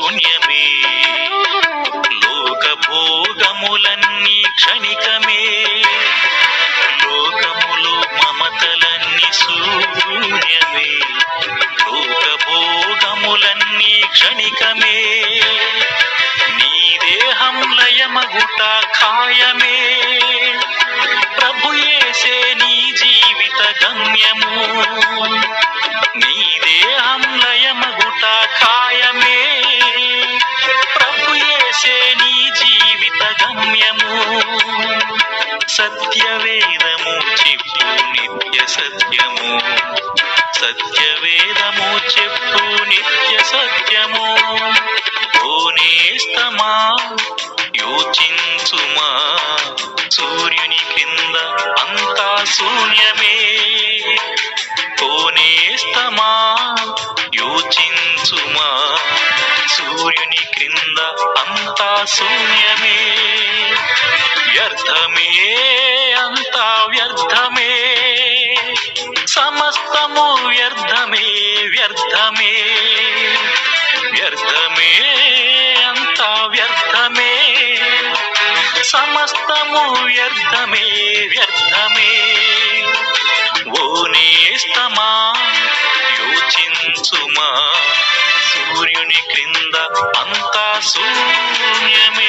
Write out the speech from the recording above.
శూన్యమే. లోకభోగములన్నీ క్షణికమే. లోకములు మమతలన్నీ శూన్యమే. లోకభోగములన్నీ క్షణికమే. నీ దేహం లయమగుట ఖాయమే. ప్రభుయేసే నీ జీవిత గమ్యము. నీ దేహం లయమగుట ఖాయమే. ప్రభుయేసే నీ జీవిత గమ్యము. సత్యవేదము చెప్పు నిత్య సత్యము. సత్యవేదము చెప్పు నిత్య సత్యము. ఓ నేస్తమా యోచించుమా, సూర్యుని క్రింద అంతా శూన్యమే. ఓ నేస్తమా యోచించుమా, సూర్యుని క్రింద అంతా శూన్యమే. వ్యర్థమే, అంతా వ్యర్థమే. సమస్తము వ్యర్థమే, వ్యర్థమే. వ్యర్థమే, అంతా వ్యర్థమే. సమస్తము వ్యర్థమే, వ్యర్థమే. ఓ నేస్తమా యోచించుమా, సూర్యుని క్రింద అంతా శూన్యమే.